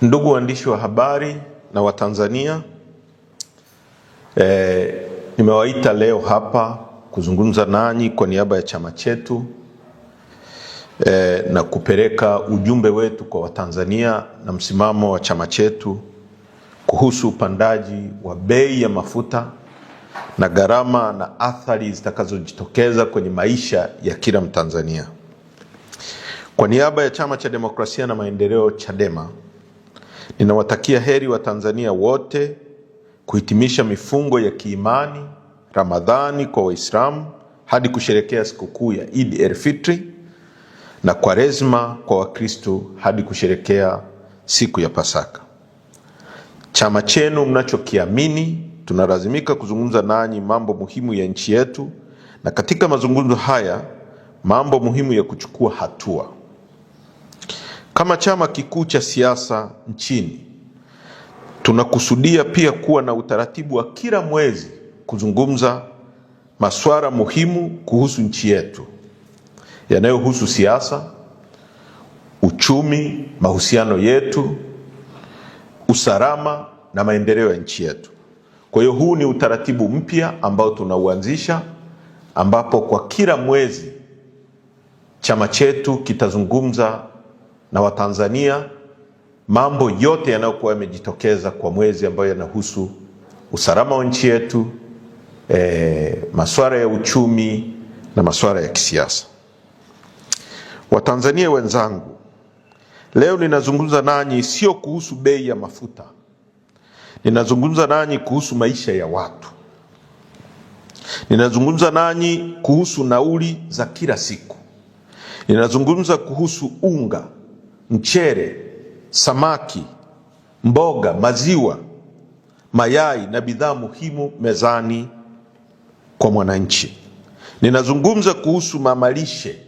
Ndugu waandishi wa habari na Watanzania, nimewaita leo hapa kuzungumza nanyi kwa niaba ya chama chetu na kupeleka ujumbe wetu kwa Watanzania na msimamo wa chama chetu kuhusu upandaji wa bei ya mafuta na gharama na athari zitakazojitokeza kwenye maisha ya kila Mtanzania. Kwa niaba ya Chama cha Demokrasia na Maendeleo Chadema, ninawatakia heri Watanzania wote kuhitimisha mifungo ya kiimani Ramadhani kwa Waislamu hadi kusherehekea sikukuu ya Eid el-Fitri na Kwaresma kwa Wakristo hadi kusherehekea siku ya Pasaka. Chama chenu mnachokiamini, tunalazimika kuzungumza nanyi mambo muhimu ya nchi yetu, na katika mazungumzo haya mambo muhimu ya kuchukua hatua. Kama chama kikuu cha siasa nchini, tunakusudia pia kuwa na utaratibu wa kila mwezi kuzungumza masuala muhimu kuhusu nchi yetu yanayohusu siasa, uchumi, mahusiano yetu, usalama na maendeleo ya nchi yetu. Kwa hiyo huu ni utaratibu mpya ambao tunauanzisha, ambapo kwa kila mwezi chama chetu kitazungumza na Watanzania mambo yote yanayokuwa yamejitokeza kwa mwezi ambayo yanahusu usalama wa nchi yetu, masuala ya uchumi na masuala ya kisiasa. Watanzania wenzangu, leo ninazungumza nanyi sio kuhusu bei ya mafuta. Ninazungumza nanyi kuhusu maisha ya watu. Ninazungumza nanyi kuhusu nauli za kila siku. Ninazungumza kuhusu unga, mchele, samaki, mboga, maziwa, mayai na bidhaa muhimu mezani kwa mwananchi. Ninazungumza kuhusu mamalishe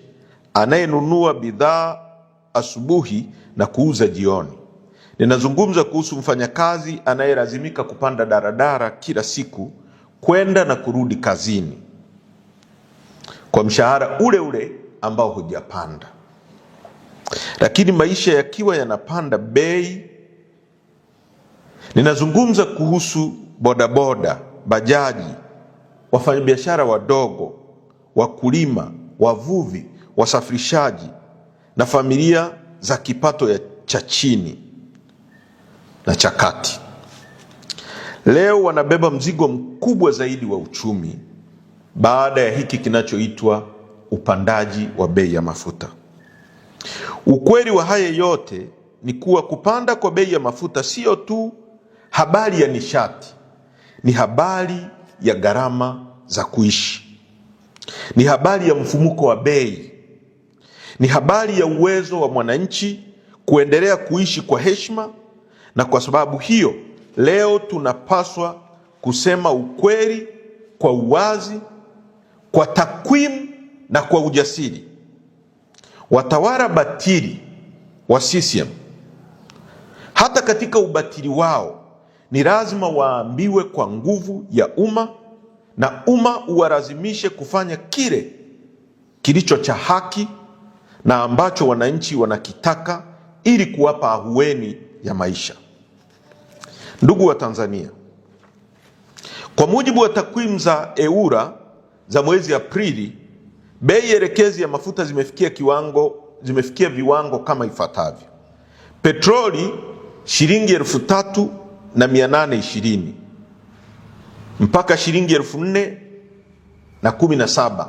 anayenunua bidhaa asubuhi na kuuza jioni. Ninazungumza kuhusu mfanyakazi anayelazimika kupanda daradara kila siku kwenda na kurudi kazini kwa mshahara ule ule ambao hujapanda. Lakini maisha yakiwa yanapanda bei, ninazungumza kuhusu bodaboda, bajaji, wafanyabiashara wadogo, wakulima, wavuvi, wasafirishaji na familia za kipato cha chini na cha kati. Leo wanabeba mzigo mkubwa zaidi wa uchumi baada ya hiki kinachoitwa upandaji wa bei ya mafuta. Ukweli wa haya yote ni kuwa kupanda kwa bei ya mafuta sio tu habari ya nishati, ni habari ya gharama za kuishi, ni habari ya mfumuko wa bei, ni habari ya uwezo wa mwananchi kuendelea kuishi kwa heshima. Na kwa sababu hiyo, leo tunapaswa kusema ukweli kwa uwazi, kwa takwimu na kwa ujasiri. Watawala batili wa CCM, hata katika ubatili wao, ni lazima waambiwe kwa nguvu ya umma, na umma uwalazimishe kufanya kile kilicho cha haki na ambacho wananchi wanakitaka ili kuwapa ahueni ya maisha. Ndugu wa Tanzania, kwa mujibu wa takwimu za EWURA za mwezi Aprili, bei elekezi ya mafuta zimefikia viwango kama ifuatavyo: petroli shilingi 3,820 mpaka shilingi 4,017.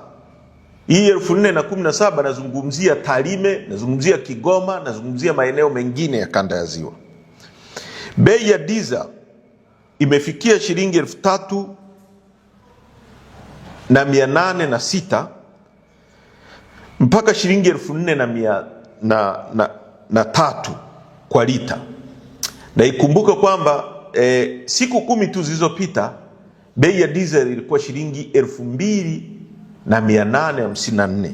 Hii 4,017 nazungumzia Tarime, nazungumzia Kigoma, nazungumzia maeneo mengine ya kanda ya Ziwa. Bei ya diesel imefikia shilingi 3,806 mpaka shilingi 4,003 kwa lita. Na ikumbuke kwamba siku 10 tu zilizopita bei ya diesel ilikuwa shilingi 2,854.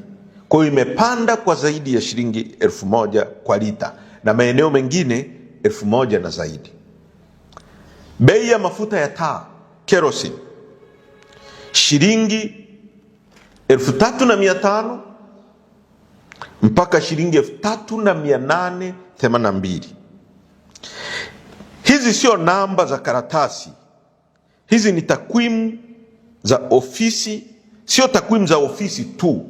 Kwa hiyo imepanda kwa zaidi ya shilingi 1,000 kwa lita, na maeneo mengine 1,000 na zaidi. Bei ya mafuta ya taa kerosene shilingi 3,500 mpaka shilingi 3882. Hizi sio namba za karatasi. Hizi ni takwimu za ofisi, sio takwimu za ofisi tu.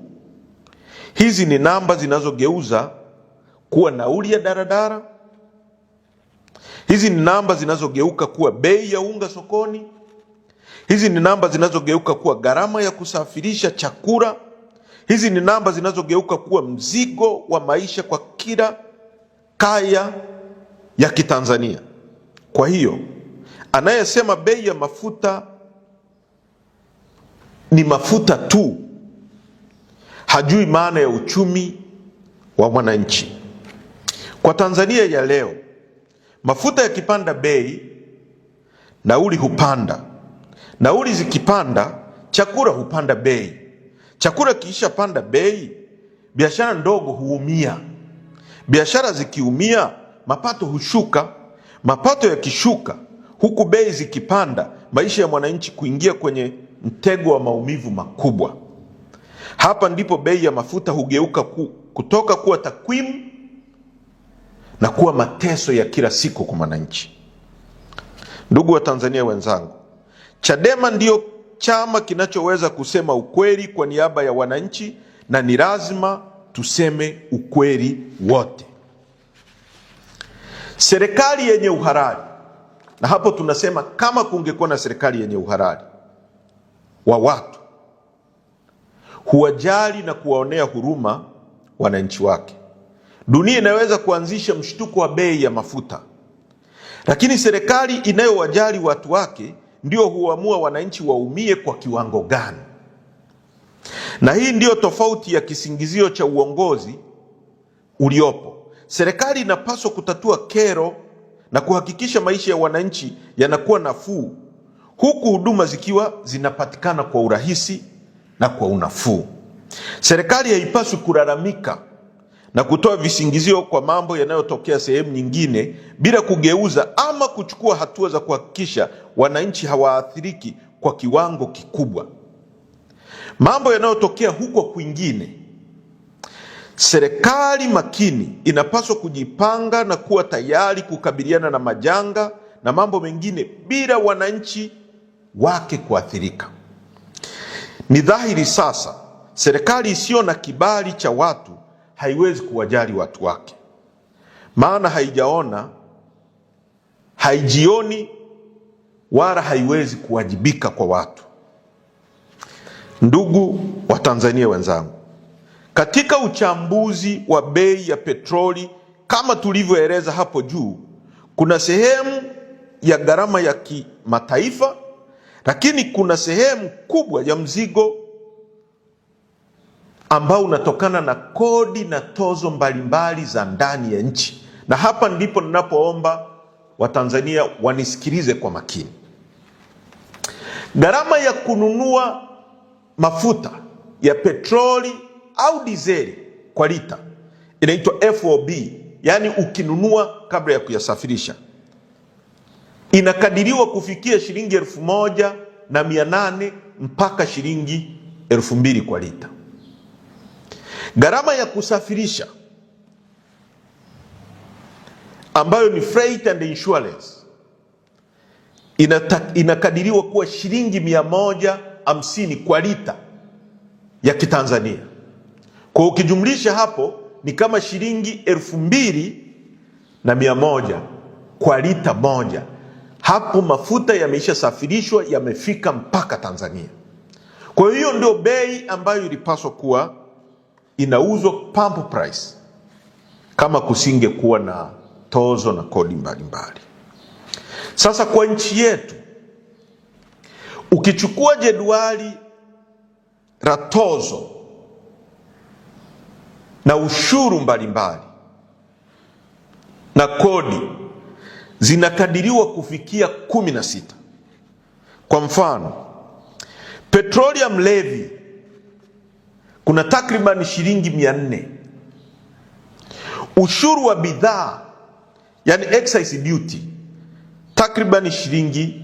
Hizi ni namba zinazogeuza kuwa nauli ya daradara. Hizi ni namba zinazogeuka kuwa bei ya unga sokoni. Hizi ni namba zinazogeuka kuwa gharama ya kusafirisha chakula. Hizi ni namba zinazogeuka kuwa mzigo wa maisha kwa kila kaya ya Kitanzania. Kwa hiyo anayesema bei ya mafuta ni mafuta tu hajui maana ya uchumi wa mwananchi. Kwa Tanzania ya leo, mafuta yakipanda bei, nauli hupanda. Nauli zikipanda, chakula hupanda bei. Chakula kiisha panda bei, biashara ndogo huumia. Biashara zikiumia, mapato hushuka. Mapato yakishuka, huku bei zikipanda, maisha ya mwananchi kuingia kwenye mtego wa maumivu makubwa. Hapa ndipo bei ya mafuta hugeuka kutoka kuwa takwimu na kuwa mateso ya kila siku kwa mwananchi. Ndugu wa Tanzania wenzangu, Chadema ndio chama kinachoweza kusema ukweli kwa niaba ya wananchi, na ni lazima tuseme ukweli wote. Serikali yenye uhalali, na hapo tunasema kama kungekuwa na serikali yenye uhalali wa watu, huwajali na kuwaonea huruma wananchi wake. Dunia inaweza kuanzisha mshtuko wa bei ya mafuta, lakini serikali inayowajali watu wake ndio huamua wananchi waumie kwa kiwango gani. Na hii ndio tofauti ya kisingizio cha uongozi uliopo. Serikali inapaswa kutatua kero na kuhakikisha maisha ya wananchi yanakuwa nafuu, huku huduma zikiwa zinapatikana kwa urahisi na kwa unafuu. Serikali haipaswi kulalamika na kutoa visingizio kwa mambo yanayotokea sehemu nyingine bila kugeuza ama kuchukua hatua za kuhakikisha wananchi hawaathiriki kwa kiwango kikubwa. Mambo yanayotokea huko kwingine, serikali makini inapaswa kujipanga na kuwa tayari kukabiliana na majanga na mambo mengine bila wananchi wake kuathirika. Ni dhahiri sasa, serikali isiyo na kibali cha watu haiwezi kuwajali watu wake, maana haijaona, haijioni, wala haiwezi kuwajibika kwa watu. Ndugu wa Tanzania wenzangu, katika uchambuzi wa bei ya petroli kama tulivyoeleza hapo juu, kuna sehemu ya gharama ya kimataifa, lakini kuna sehemu kubwa ya mzigo ambao unatokana na kodi na tozo mbalimbali za ndani ya nchi. Na hapa ndipo ninapoomba Watanzania wanisikilize kwa makini. Gharama ya kununua mafuta ya petroli au dizeli kwa lita inaitwa FOB, yani ukinunua kabla ya kuyasafirisha, inakadiriwa kufikia shilingi 1,800 mpaka shilingi 2,000 kwa lita. Gharama ya kusafirisha ambayo ni freight and insurance inakadiriwa kuwa shilingi 150 kwa lita ya Kitanzania. Kwa ukijumlisha hapo ni kama shilingi 2,100 kwa lita moja. Hapo mafuta yameisha safirishwa, yamefika mpaka Tanzania. Kwa hiyo ndio bei ambayo ilipaswa kuwa inauzwa pump price kama kusinge kuwa na tozo na kodi mbalimbali. Sasa kwa nchi yetu, ukichukua jedwali la tozo na ushuru mbalimbali na kodi, zinakadiriwa kufikia 16. Kwa mfano, petroleum levy kuna takriban shilingi 400. Ushuru wa bidhaa, yani excise duty, takriban shilingi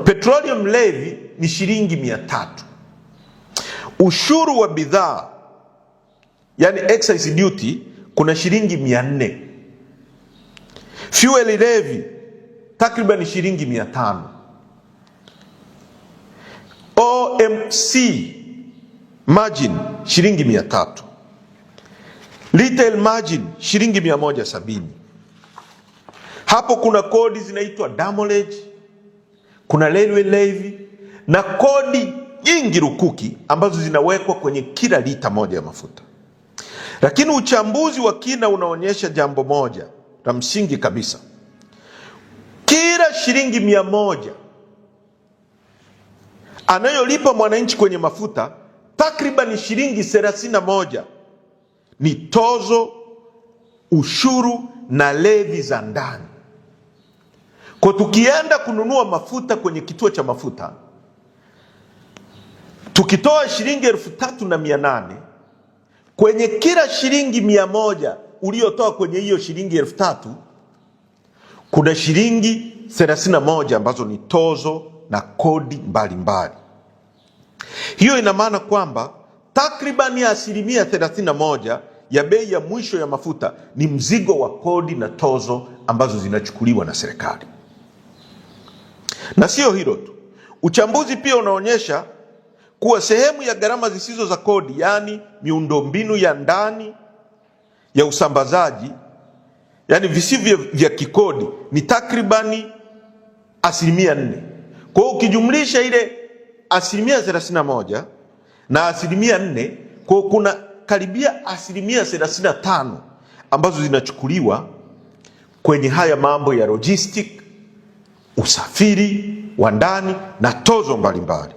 petroleum levy ni shilingi 300. Ushuru wa bidhaa yani excise duty, kuna shilingi 400. Fuel levy takriban shilingi 500. OMC margin shilingi 300. Retail margin shilingi 170. Hapo kuna kodi zinaitwa demurrage, kuna railway levy na kodi nyingi rukuki ambazo zinawekwa kwenye kila lita moja ya mafuta. Lakini uchambuzi wa kina unaonyesha jambo moja la msingi kabisa. Kila shilingi 100 anayolipa mwananchi kwenye mafuta, takriban shilingi 31 ni tozo, ushuru na levi za ndani. Kwa tukienda kununua mafuta kwenye kituo cha mafuta, tukitoa shilingi 3,800 kwenye kila shilingi 100 uliotoa kwenye hiyo shilingi 3,000, kuna shilingi 31 ambazo ni tozo na kodi mbalimbali. Hiyo ina maana kwamba takribani 31% ya bei ya mwisho ya mafuta ni mzigo wa kodi na tozo ambazo zinachukuliwa na serikali. Na sio hilo tu, uchambuzi pia unaonyesha kuwa sehemu ya gharama zisizo za kodi, yani miundombinu ya ndani ya usambazaji, yani visivyo vya kikodi, ni takribani 4%. Kwa hiyo ukijumlisha ile 31% na 4%, kwa kuna karibia 35% ambazo zinachukuliwa kwenye haya mambo ya logistic, usafiri wa ndani na tozo mbalimbali.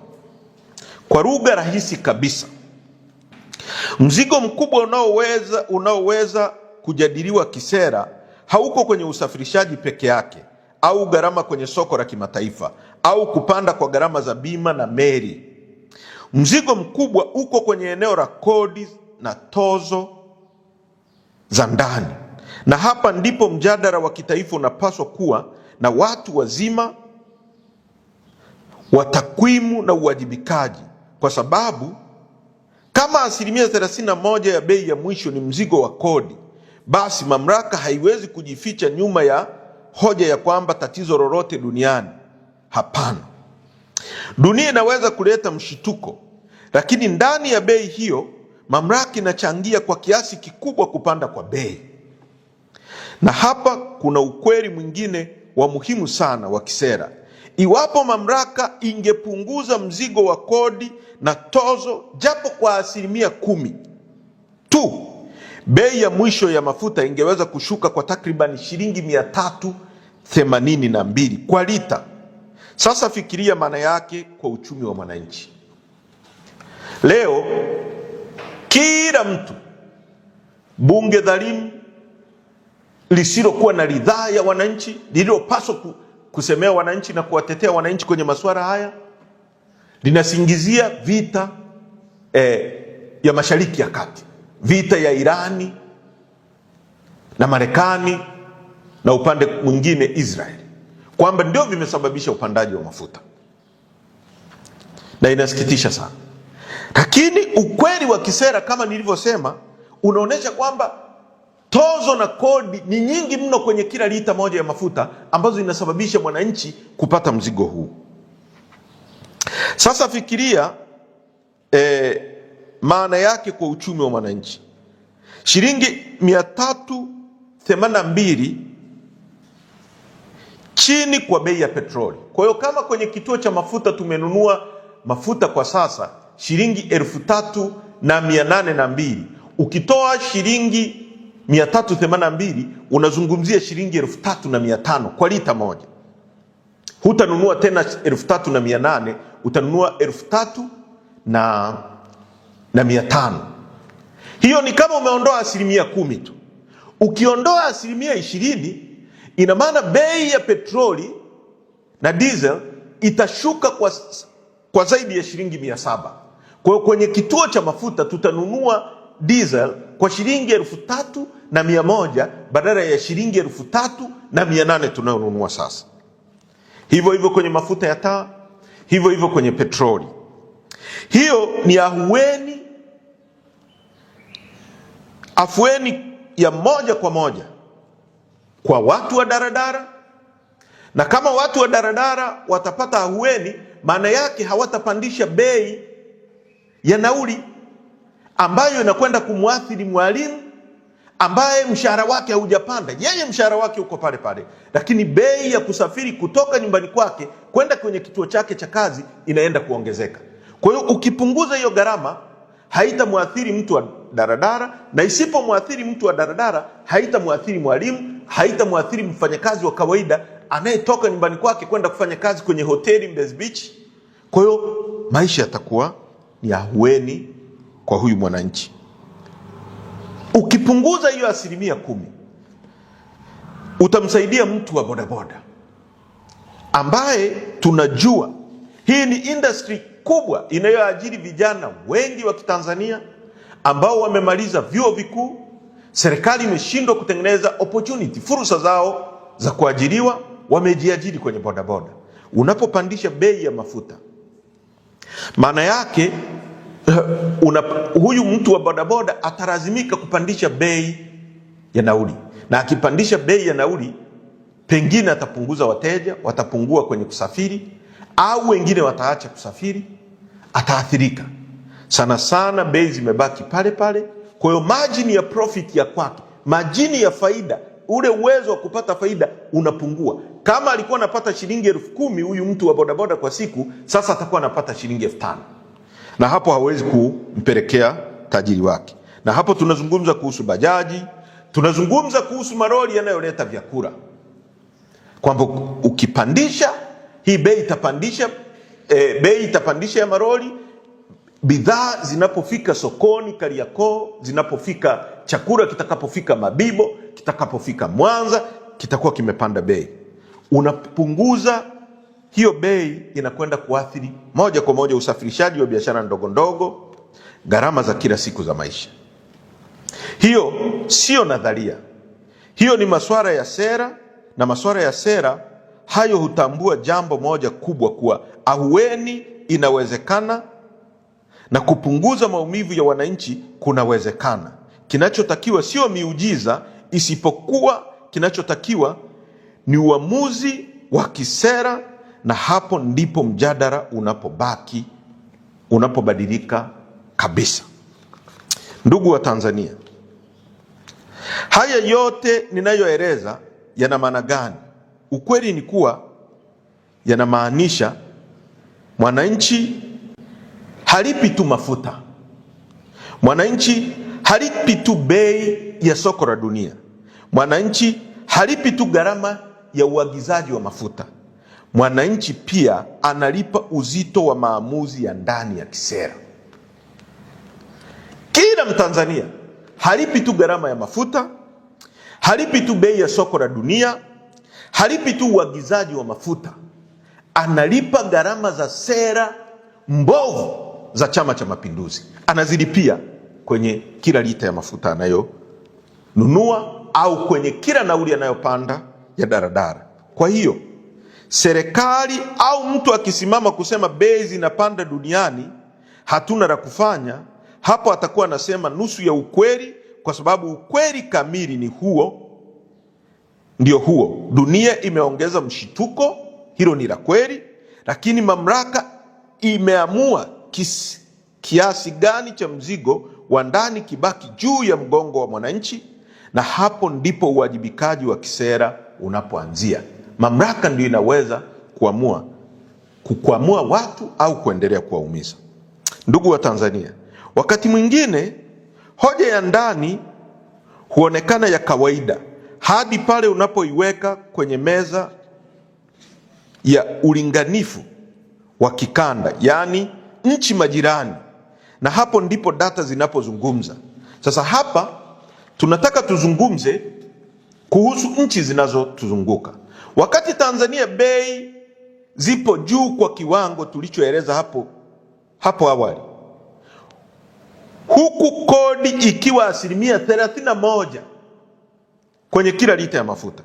Kwa lugha rahisi kabisa, mzigo mkubwa unaoweza kujadiliwa kisera hauko kwenye usafirishaji peke yake au gharama kwenye soko la kimataifa au kupanda kwa gharama za bima na meli. Mzigo mkubwa uko kwenye eneo la kodi na tozo za ndani. Na hapa ndipo mjadala wa kitaifa unapaswa kuwa na watu wazima wa takwimu na uwajibikaji, kwa sababu kama 31% ya bei ya mwisho ni mzigo wa kodi, basi mamlaka haiwezi kujificha nyuma ya hoja ya kwamba tatizo lolote duniani. Hapana. Dunia inaweza kuleta mshituko, lakini ndani ya bei hiyo mamlaka inachangia kwa kiasi kikubwa kupanda kwa bei. Na hapa kuna ukweli mwingine wa muhimu sana wa kisera. Iwapo mamlaka ingepunguza mzigo wa kodi na tozo japo kwa 10% tu, bei ya mwisho ya mafuta ingeweza kushuka kwa takriban shilingi 382 kwa lita. Sasa fikiria maana yake kwa uchumi wa mwananchi. Leo kila mtu, bunge dhalimu lisilokuwa na ridhaa ya wananchi, lililopaswa kusemea wananchi na kuwatetea wananchi kwenye masuala haya, linasingizia vita ya Mashariki ya Kati, vita ya Irani na Marekani na upande mwingine Israeli, kwamba ndio vimesababisha upandaji wa mafuta. Na inasikitisha sana. Lakini ukweli wa kisera kama nilivyosema unaonyesha kwamba tozo na kodi ni nyingi mno kwenye kila lita moja ya mafuta ambazo inasababisha mwananchi kupata mzigo huu. Sasa fikiria maana yake kwa uchumi wa mwananchi. Shilingi 382 chini kwa bei ya petroli. Kwa hiyo kama kwenye kituo cha mafuta tumenunua mafuta kwa sasa shilingi 3,802, ukitoa shilingi 382 unazungumzia shilingi 3,500 kwa lita moja. Hutanunua tena 3,800, utanunua 3,500. Hiyo ni kama umeondoa 10% tu. Ukiondoa 20%, ina maana bei ya petroli na diesel itashuka kwa zaidi ya shilingi 700. Kwa hiyo kwenye kituo cha mafuta tutanunua diesel kwa shilingi 3,100 badala ya shilingi 3,800 tunayonunua sasa. Hivyo hivyo kwenye mafuta ya taa, hivyo hivyo kwenye petroli. Hiyo ni ahueni afueni ya moja kwa moja kwa watu wa daradara, na kama watu wa daradara watapata ahueni, maana yake hawatapandisha bei ya nauli ambayo inakwenda kumwathiri mwalimu ambaye mshahara wake haujapanda. Yeye mshahara wake uko pale pale, lakini bei ya kusafiri kutoka nyumbani kwake kwenda kwenye kituo chake cha kazi inaenda kuongezeka. Kwa hiyo ukipunguza hiyo gharama, haitamwathiri mtu wa daradara, na isipomwathiri mtu wa daradara, haitamwathiri mwalimu, haitamwathiri mfanyakazi wa kawaida anayetoka nyumbani kwake kwenda kufanya kazi kwenye hoteli Mbezi Beach. Kwa hiyo maisha yatakuwa ni ahueni kwa huyu mwananchi. Ukipunguza hiyo 10%, utamsaidia mtu wa bodaboda ambaye tunajua hii ni industry kubwa inayoajiri vijana wengi wa Kitanzania ambao wamemaliza vyuo vikuu. Serikali imeshindwa kutengeneza opportunity, fursa zao za kuajiriwa, wamejiajiri kwenye bodaboda. Unapopandisha bei ya mafuta, maana yake huyu mtu wa bodaboda atalazimika kupandisha bei ya nauli, na akipandisha bei ya nauli, pengine atapunguza wateja, watapungua kwenye kusafiri, au wengine wataacha kusafiri, ataathirika. Sana sana bei zimebaki pale pale. Kwa hiyo margin ya profit ya kwake, margin ya faida, ule uwezo wa kupata faida unapungua. Kama alikuwa anapata shilingi 10,000 huyu mtu wa bodaboda kwa siku, sasa atakuwa anapata shilingi 5,000, na hapo hawezi kumpelekea tajiri wake. Na hapo tunazungumza kuhusu bajaji, tunazungumza kuhusu maroli yanayoleta vyakula, kwamba ukipandisha hii bei itapandisha ya maroli. Bidhaa zinapofika sokoni Kariakoo, zinapofika chakula kitakapofika Mabibo, kitakapofika Mwanza, kitakuwa kimepanda bei. Unapunguza hiyo bei, inakwenda kuathiri moja kwa moja usafirishaji wa biashara ndogo ndogo, gharama za kila siku za maisha. Hiyo sio nadharia, hiyo ni masuala ya sera, na masuala ya sera hayo hutambua jambo moja kubwa, kuwa ahueni inawezekana na kupunguza maumivu ya wananchi kunawezekana. Kinachotakiwa sio miujiza, isipokuwa kinachotakiwa ni uamuzi wa kisera, na hapo ndipo mjadala unapobadilika kabisa. Ndugu wa Tanzania, haya yote ninayoeleza yana maana gani? Ukweli ni kuwa yanamaanisha mwananchi halipi tu mafuta, mwananchi halipi tu bei ya soko la dunia, mwananchi halipi tu gharama ya uagizaji wa mafuta, mwananchi pia analipa uzito wa maamuzi ya ndani ya kisera. Kila Mtanzania halipi tu gharama ya mafuta, halipi tu bei ya soko la dunia, halipi tu uagizaji wa mafuta, analipa gharama za sera mbovu za Chama cha Mapinduzi. Anazilipia kwenye kila lita ya mafuta anayonunua, au kwenye kila nauli anayopanda ya daradara. Kwa hiyo serikali au mtu akisimama kusema bei zinapanda duniani, hatuna la kufanya, hapo atakuwa anasema nusu ya ukweli, kwa sababu ukweli kamili ni huo, ndio huo. Dunia imeongeza mshituko, hilo ni la kweli, lakini mamlaka imeamua kiasi gani cha mzigo wa ndani kibaki juu ya mgongo wa mwananchi, na hapo ndipo uwajibikaji wa kisera unapoanzia. Mamlaka ndio inaweza kuamua watu au kuendelea kuwaumiza. Ndugu wa Tanzania, wakati mwingine hoja ya ndani huonekana ya kawaida hadi pale unapoiweka kwenye meza ya ulinganifu wa kikanda, yani nchi majirani, na hapo ndipo data zinapozungumza. Sasa hapa tunataka tuzungumze kuhusu nchi zinazotuzunguka. Wakati Tanzania bei zipo juu kwa kiwango tulichoeleza hapo awali, huku kodi ikiwa 31% kwenye kila lita ya mafuta.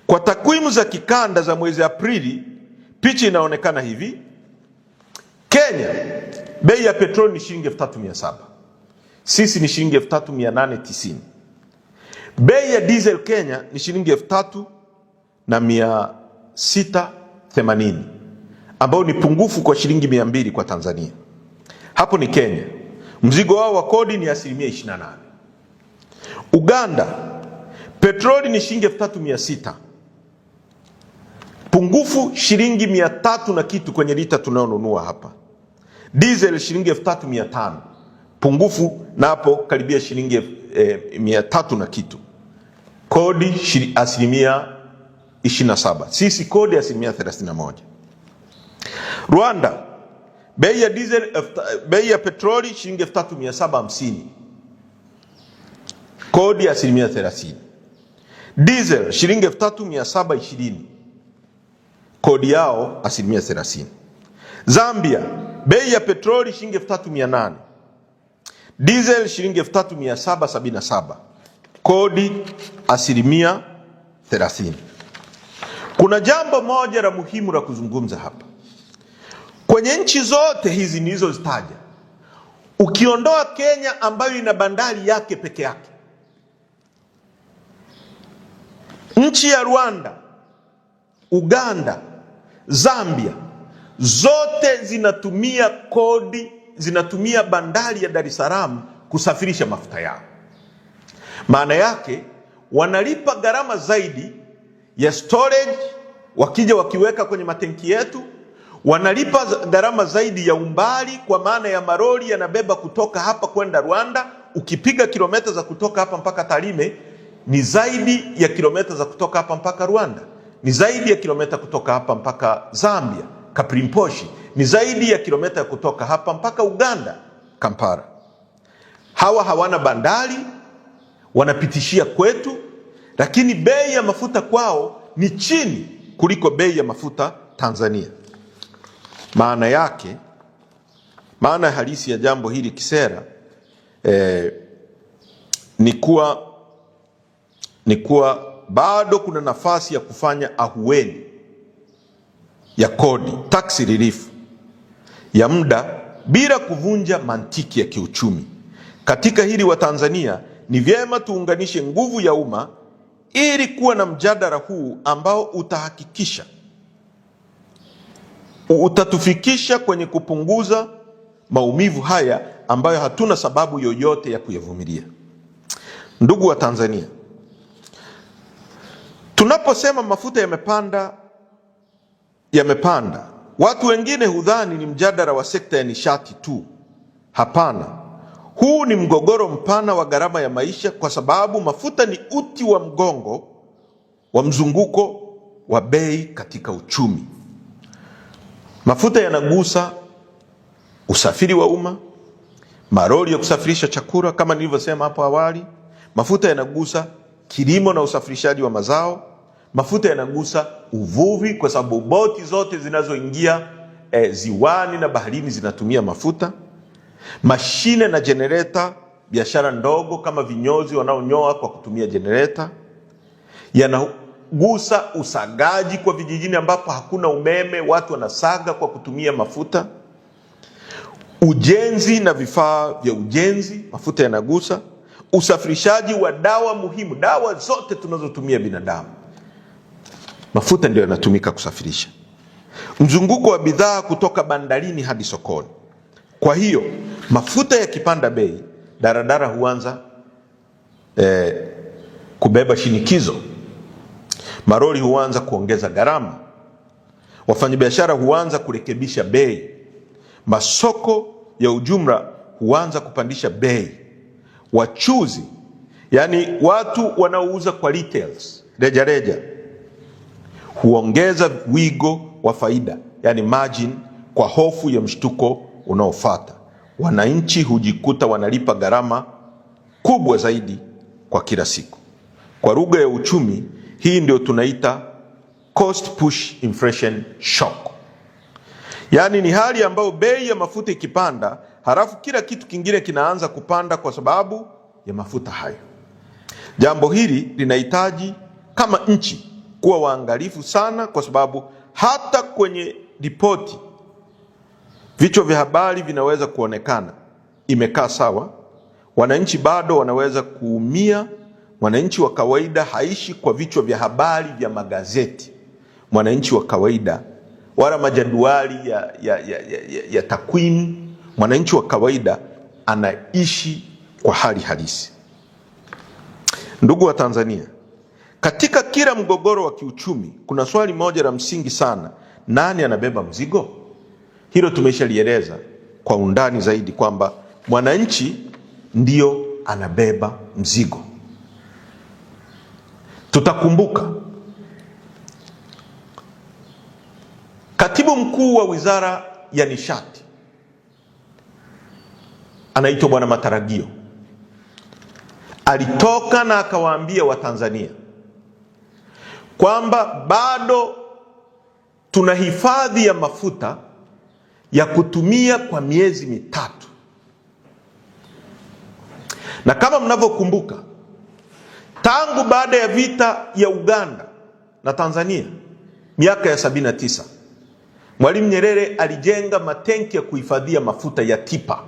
Kwa takwimu za kikanda za mwezi Aprili, picha inaonekana hivi: Kenya, bei ya petroli ni shilingi 3,700. sisi ni shilingi 3890. Bei ya diesel Kenya ni shilingi 3680, ambao ni pungufu kwa shilingi 200 kwa Tanzania. Hapo ni Kenya. Mzigo wao wa kodi ni 28%. Uganda, petroli ni shilingi 3600, pungufu shilingi 300 na kitu kwenye lita tunayonunua hapa. Diesel shilingi 3500, pungufu napo karibia shilingi 300 na kitu. Kodi 27%. Sisi kodi 31%. Rwanda, bei ya diesel, bei ya petroli shilingi 3750, kodi 30%. Diesel shilingi 3720, kodi yao 30%. Zambia, bei ya petroli shilingi 3800, diesel shilingi 3777, kodi 30%. Kuna jambo moja la muhimu la kuzungumza hapa. Kwenye nchi zote hizi nilizozitaja, ukiondoa Kenya ambayo ina bandari yake peke yake, nchi ya Rwanda, Uganda, Zambia, zote zinatumia bandari ya Dar es Salaam kusafirisha mafuta yao. Maana yake wanalipa gharama zaidi ya storage, wakija wakiweka kwenye matenki yetu, wanalipa gharama zaidi ya umbali, kwa maana ya maroli yanabeba kutoka hapa kwenda Rwanda. Ukipiga kilomita za kutoka hapa mpaka Tarime ni zaidi ya kilomita za kutoka hapa mpaka Rwanda, ni zaidi ya kilomita kutoka hapa mpaka Zambia Kaprimposhi, ni zaidi ya kilomita kutoka hapa mpaka Uganda Kampala. Hawa hawana bandari, wanapitishia kwetu, lakini bei ya mafuta kwao ni chini kuliko bei ya mafuta Tanzania. Maana yake, maana halisi ya jambo hili kisera ni kuwa bado kuna nafasi ya kufanya ahueni ya kodi, tax relief ya muda, bila kuvunja mantiki ya kiuchumi. Katika hili wa Tanzania ni vyema tuunganishe nguvu ya umma ili kuwa na mjadala huu ambao utahakikisha, utatufikisha kwenye kupunguza maumivu haya ambayo hatuna sababu yoyote ya kuyavumilia. Ndugu wa Tanzania, tunaposema mafuta yamepanda, watu wengine hudhani ni mjadala wa sekta ya nishati tu. Hapana, huu ni mgogoro mpana wa gharama ya maisha, kwa sababu mafuta ni uti wa mgongo wa mzunguko wa bei katika uchumi. Mafuta yanagusa usafiri wa umma, maroli ya kusafirisha chakula kama nilivyosema hapo awali. Mafuta yanagusa kilimo na usafirishaji wa mazao. Mafuta yanagusa uvuvi, kwa sababu boti zote zinazoingia ziwani na baharini zinatumia mafuta. Mashine na generator, biashara ndogo kama vinyozi wanaonyoa kwa kutumia generator. Yanagusa usagaji kwa vijijini ambapo hakuna umeme, watu wanasaga kwa kutumia mafuta. Ujenzi na vifaa vya ujenzi, mafuta yanagusa. Usafirishaji wa dawa muhimu, dawa zote tunazotumia binadamu, mafuta ndio yanatumika kusafirisha. Mzunguko wa bidhaa kutoka bandarini hadi sokoni. Kwa hiyo mafuta yakipanda bei, daradara huanza kubeba shinikizo, maroli huanza kuongeza gharama, wafanyabiashara huanza kurekebisha bei, masoko ya ujumla huanza kupandisha bei, wachuzi, yani watu wanaouza kwa retails, rejareja, huongeza wigo wa faida, yani margin, kwa hofu ya mshtuko unaofuata. Wananchi hujikuta wanalipa gharama kubwa zaidi kwa kila siku. Kwa lugha ya uchumi, hii ndio tunaita cost push inflation shock. Yani ni hali ambayo bei ya mafuta ikipanda, halafu kila kitu kingine kinaanza kupanda kwa sababu ya mafuta hayo. Jambo hili linahitaji kama nchi kuwa waangalifu sana, kwa sababu hata kwenye ripoti, vichwa vya habari vinaweza kuonekana imekaa sawa, wananchi bado wanaweza kuumia. Mwananchi wa kawaida haishi kwa vichwa vya habari vya magazeti. Mwananchi wa kawaida wala majadwali ya takwimu. Mwananchi wa kawaida anaishi kwa hali halisi. Ndugu wa Tanzania, katika kila mgogoro wa kiuchumi kuna swali moja la msingi sana: nani anabeba mzigo? Hilo tumeshalieleza kwa undani zaidi kwamba mwananchi ndio anabeba mzigo. Tutakumbuka Katibu Mkuu wa Wizara ya Nishati anaitwa Bwana Mataragio alitoka na akawaambia Watanzania kwamba bado tuna hifadhi ya mafuta ya kutumia kwa miezi mitatu. Na kama mnavyokumbuka, tangu baada ya vita ya Uganda na Tanzania miaka ya 79, Mwalimu Nyerere alijenga matenki ya kuhifadhia mafuta ya Tipa,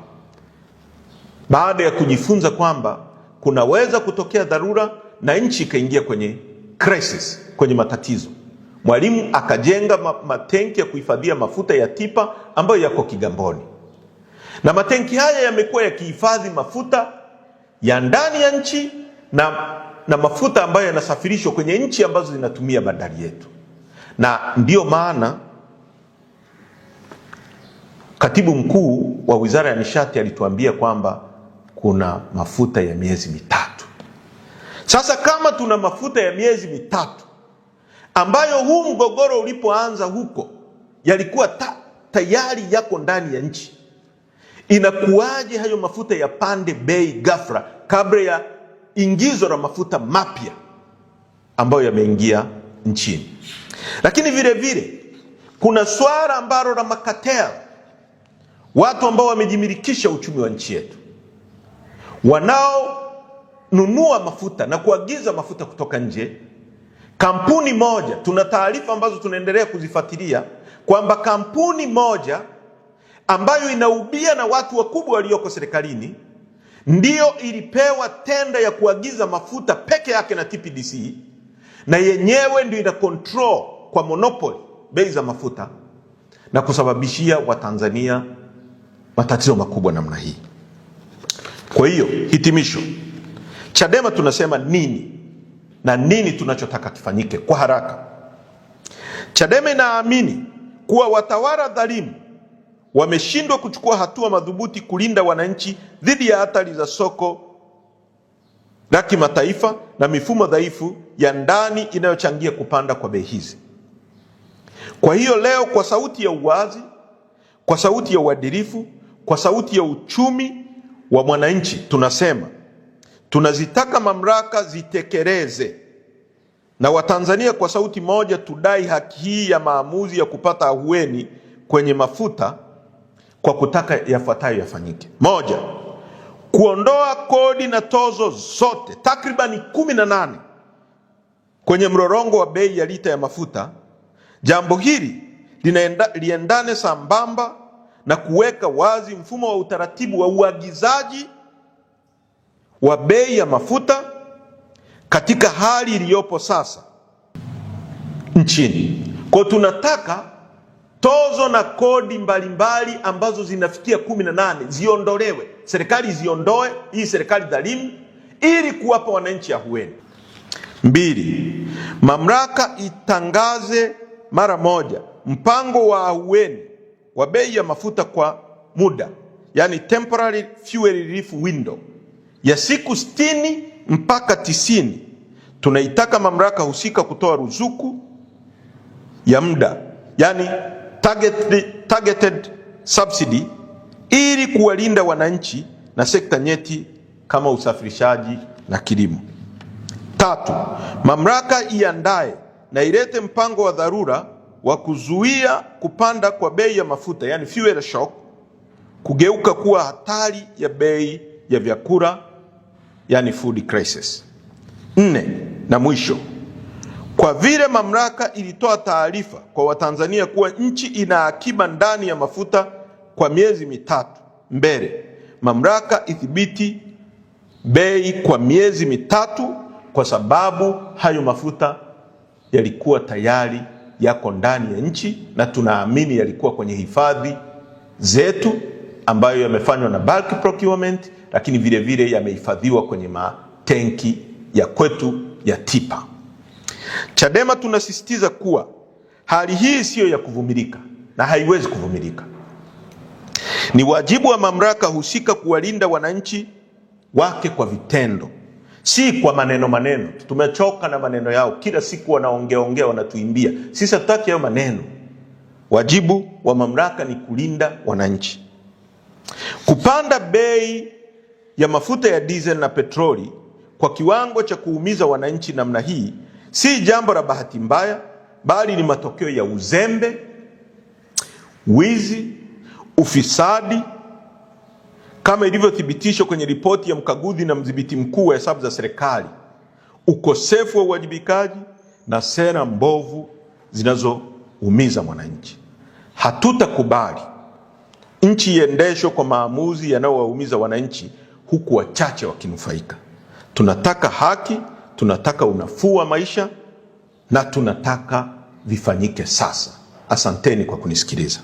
baada ya kujifunza kwamba kunaweza kutokea dharura na nchi ikaingia kwenye crisis, kwenye matatizo. Mwalimu akajenga matenki ya kuhifadhia mafuta ya Tipa ambayo yako Kigamboni, na matenki haya yamekuwa yakihifadhi mafuta ya ndani ya nchi na mafuta ambayo yanasafirishwa kwenye nchi ambazo zinatumia bandari yetu. Na ndiyo maana Katibu Mkuu wa Wizara ya Nishati alituambia kwamba kuna mafuta ya miezi mitatu. Sasa kama tuna mafuta ya miezi mitatu ambayo huu mgogoro ulipoanza huko yalikuwa tayari yako ndani ya nchi, inakuwaje hayo mafuta yapande bei ghafla kabla ya ingizo la mafuta mapya ambayo yameingia nchini? Lakini vile vile kuna swala ambalo la makatel, watu ambao wamejimilikisha uchumi wa nchi yetu, wanaonunua mafuta na kuagiza mafuta kutoka nje. Kampuni moja, tuna taarifa ambazo tunaendelea kuzifuatilia kwamba kampuni moja ambayo inaubia na watu wakubwa walioko serikalini ndio ilipewa tenda ya kuagiza mafuta peke yake na TPDC, na yenyewe ndio ina control kwa monopoly bei za mafuta na kusababishia Watanzania matatizo makubwa namna hii. Kwa hiyo hitimisho, Chadema tunasema nini na nini tunachotaka kifanyike kwa haraka? Chadema inaamini kuwa watawala dhalimu wameshindwa kuchukua hatua madhubuti kulinda wananchi dhidi ya hatari za soko la kimataifa na mifumo dhaifu ya ndani inayochangia kupanda kwa bei hizi. Kwa hiyo leo, kwa sauti ya uwazi, kwa sauti ya uadilifu, kwa sauti ya uchumi wa mwananchi, tunasema tunazitaka mamlaka zitekeleze, na Watanzania kwa sauti moja tudai haki hii ya maamuzi ya kupata ahueni kwenye mafuta kwa kutaka yafuatayo yafanyike. Moja, kuondoa kodi na tozo zote takribani 18 kwenye mrorongo wa bei ya lita ya mafuta. Jambo hili liendane sambamba na kuweka wazi mfumo wa utaratibu wa uagizaji wa bei ya mafuta katika hali iliyopo sasa nchini. Kwa tunataka tozo na kodi mbalimbali ambazo zinafikia 18 ziondolewe, serikali ziondoe, hii serikali dhalimu, ili kuwapa wananchi ahueni. 2, mamlaka itangaze mara moja mpango wa ahueni wa bei ya mafuta kwa muda, yani temporary fuel relief window ya siku 60 mpaka 90. Tunaitaka mamlaka husika kutoa ruzuku ya muda, yani targeted subsidy, ili kuwalinda wananchi na sekta nyeti kama usafirishaji na kilimo. 3, mamlaka iandae na ilete mpango wa dharura wa kuzuia kupanda kwa bei ya mafuta, yani fuel shock, kugeuka kuwa hatari ya bei ya vyakula, yani food crisis. 4, na mwisho, kwa vile mamlaka ilitoa taarifa kwa Watanzania kuwa nchi ina akiba ndani ya mafuta kwa miezi mitatu mbele, mamlaka ithibiti bei kwa miezi mitatu, kwa sababu hayo mafuta yalikuwa tayari yako ndani ya nchi na tunaamini yalikuwa kwenye hifadhi zetu ambayo yamefanywa na bulk procurement, lakini vile vile yamehifadhiwa kwenye matenki ya kwetu ya TIPA. Chadema tunasisitiza kuwa hali hii siyo ya kuvumilika na haiwezi kuvumilika. Ni wajibu wa mamlaka husika kuwalinda wananchi wake kwa vitendo, si kwa maneno. Tumechoka na maneno yao, kila siku wanaongea wanatuimbia. Sisi hatutaki hayo maneno. Wajibu wa mamlaka ni kulinda wananchi. Kupanda bei ya mafuta ya diesel na petroli kwa kiwango cha kuumiza wananchi namna hii si jambo la bahati mbaya, bali ni matokeo ya uzembe, wizi, ufisadi, kama ilivyothibitishwa kwenye ripoti ya mkaguzi na mdhibiti mkuu wa hesabu za serikali, ukosefu wa uwajibikaji na sera mbovu zinazoumiza mwananchi. Hatutakubali nchi iendeshwe kwa maamuzi yanayowaumiza wananchi huku wachache wakinufaika. Tunataka haki, tunataka unafuu wa maisha na tunataka vifanyike sasa. Asanteni kwa kunisikiliza.